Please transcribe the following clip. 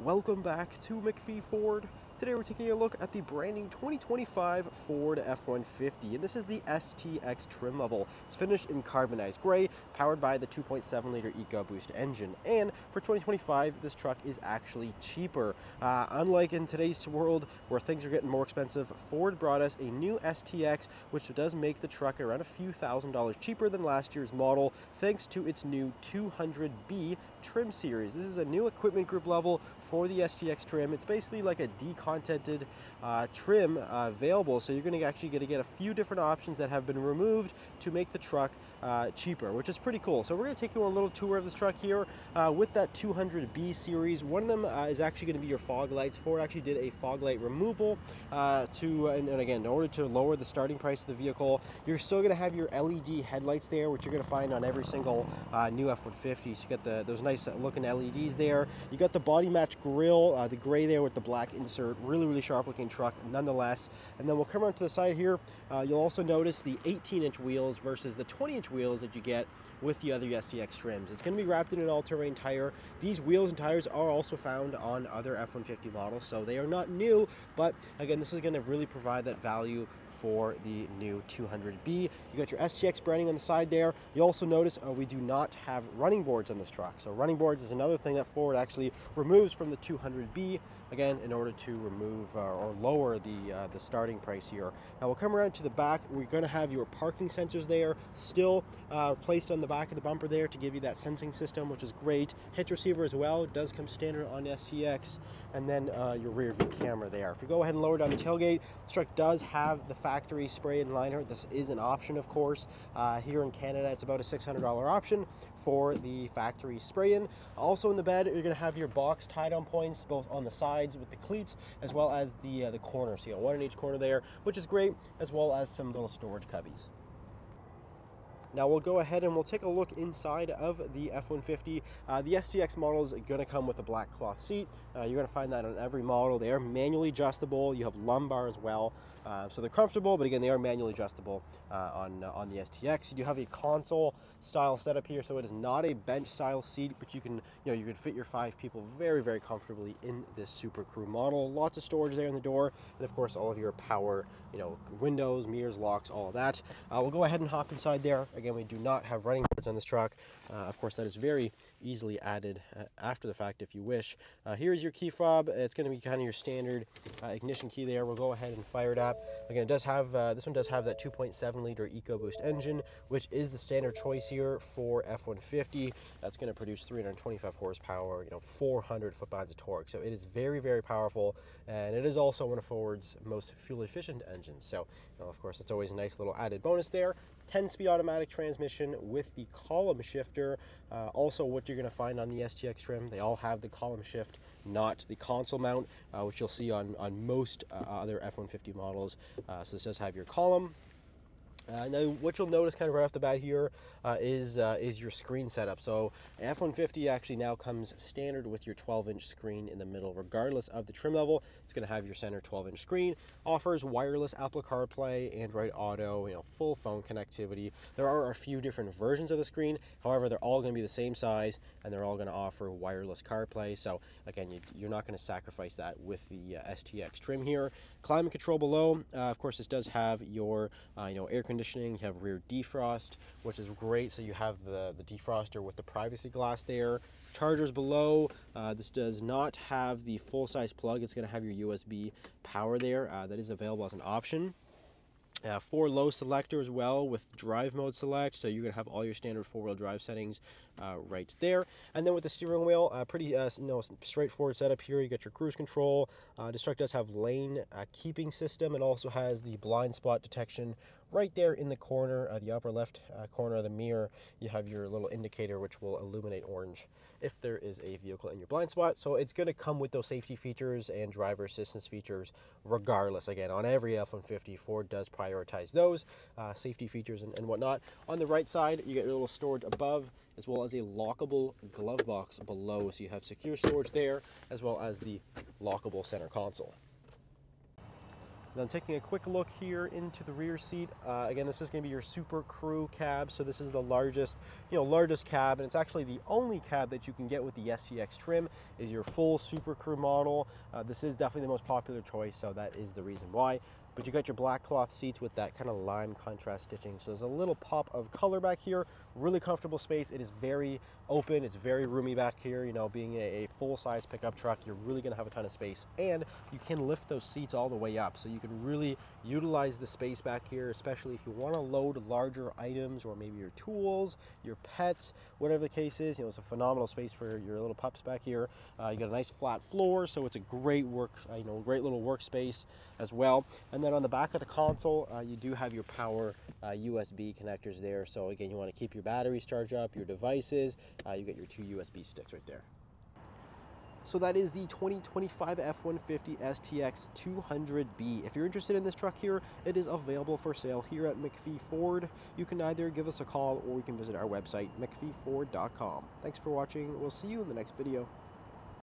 Welcome back to McPhee Ford. Today we're taking a look at the brand new 2025 Ford F-150, and this is the STX trim level. It's finished in carbonized gray, powered by the 2.7-liter EcoBoost engine. And for 2025, this truck is actually cheaper. Unlike in today's world where things are getting more expensive, Ford brought us a new STX, which does make the truck around a few $1,000s cheaper than last year's model, thanks to its new 200B trim series. This is a new equipment group level for the STX trim. It's basically like a decontented trim available, so you're going to actually get a few different options that have been removed to make the truck cheaper, which is pretty cool. So we're going to take you on a little tour of this truck here with that 200B series. One of them is actually going to be your fog lights. Ford actually did a fog light removal and again, in order to lower the starting price of the vehicle. You're still going to have your LED headlights there, which you're going to find on every single new F-150. So you got those nice looking LEDs there. You got the body match grille, the gray there with the black insert. Really sharp looking truck nonetheless. And then we'll come around to the side here. You'll also notice the 18-inch wheels versus the 20-inch wheels that you get with the other STX trims. It's going to be wrapped in an all-terrain tire. These wheels and tires are also found on other F-150 models, so they are not new, but again, this is going to really provide that value for the new 200B. You got your STX branding on the side there. You also notice we do not have running boards on this truck. So running boards is another thing that Ford actually removes from the 200B, again, in order to remove or lower the starting price here. Now we'll come around to the back. We're going to have your parking sensors there, still placed on the back of the bumper there to give you that sensing system, which is great. Hitch receiver as well. It does come standard on STX. And then your rear view camera there. If you go ahead and lower down the tailgate, this truck does have the factory spray and liner. This is an option, of course. Here in Canada, it's about a $600 option for the factory spray-in. Also in the bed, you're going to have your box tie-down points, both on the sides with the cleats, as well as the corner. So you got one in each corner there, which is great, as well as some little storage cubbies. Now we'll go ahead and we'll take a look inside of the F-150. The STX model is going to come with a black cloth seat. You're going to find that on every model. They are manually adjustable. You have lumbar as well. So they're comfortable, but again, they are manually adjustable on the STX. You do have a console style setup here, so it is not a bench style seat, but you can fit your 5 people very comfortably in this Super Crew model. Lots of storage there in the door, and of course all of your power, windows, mirrors, locks, all of that. We'll go ahead and hop inside there. Again, we do not have running boards on this truck. Of course, that is very easily added after the fact if you wish. Here's your key fob. It's going to be kind of your standard ignition key there. We'll go ahead and fire it up. Again, it does have this one does have that 2.7-liter EcoBoost engine, which is the standard choice here for F-150. That's going to produce 325 horsepower, 400 foot-pounds of torque. So it is very powerful, and it is also one of Ford's most fuel-efficient engines. So, of course, it's always a nice little added bonus there. 10-speed automatic transmission with the column shifter. Also, what you're going to find on the STX trim, they all have the column shift, not the console mount, which you'll see on most other F-150 models. So this does have your column. Now, what you'll notice kind of right off the bat here is your screen setup. So F-150 actually now comes standard with your 12-inch screen in the middle, regardless of the trim level. It's going to have your center 12-inch screen. Offers wireless Apple CarPlay, Android Auto, full phone connectivity. There are a few different versions of the screen. However, they're all going to be the same size, and they're all going to offer wireless CarPlay. So again, you're not going to sacrifice that with the STX trim here. Climate control below. Of course, this does have your air conditioning. You have rear defrost, which is great. So you have the defroster with the privacy glass there. Chargers below. This does not have the full-size plug. It's going to have your USB power there. That is available as an option. 4 low selector as well with drive mode select, so you're going to have all your standard 4-wheel drive settings right there. And then with the steering wheel, pretty straightforward setup here. You got your cruise control. This truck does have lane keeping system, and also has the blind spot detection right there in the corner, the upper left corner of the mirror. You have your little indicator which will illuminate orange if there is a vehicle in your blind spot. So it's going to come with those safety features and driver assistance features regardless. Again, on every F-150, Ford does prioritize those safety features and whatnot. On the right side, you get your little storage above, as well as a lockable glove box below. So you have secure storage there, as well as the lockable center console. Now taking a quick look here into the rear seat, again, this is going to be your Super Crew cab, so this is the largest cab, and it's actually the only cab that you can get with the STX trim is your full Super Crew model. This is definitely the most popular choice, so that is the reason why. But you got your black cloth seats with that kind of lime contrast stitching, so there's a little pop of color back here. Really comfortable space. It is very open, it's very roomy back here. You know, being a full-size pickup truck, you're really going to have a ton of space, and you can lift those seats all the way up, so you can really utilize the space back here, especially if you want to load larger items or maybe your tools, your pets, whatever the case is. You know, it's a phenomenal space for your little pups back here. You got a nice flat floor, so it's a great great little workspace as well. And then on the back of the console, you do have your power USB connectors there. So again, you want to keep your batteries charged up, your devices. You get your 2 USB sticks right there. So that is the 2025 F-150 STX 200B. If you're interested in this truck here, it is available for sale here at McPhee Ford. You can either give us a call or you can visit our website, mcpheeford.com. Thanks for watching. We'll see you in the next video.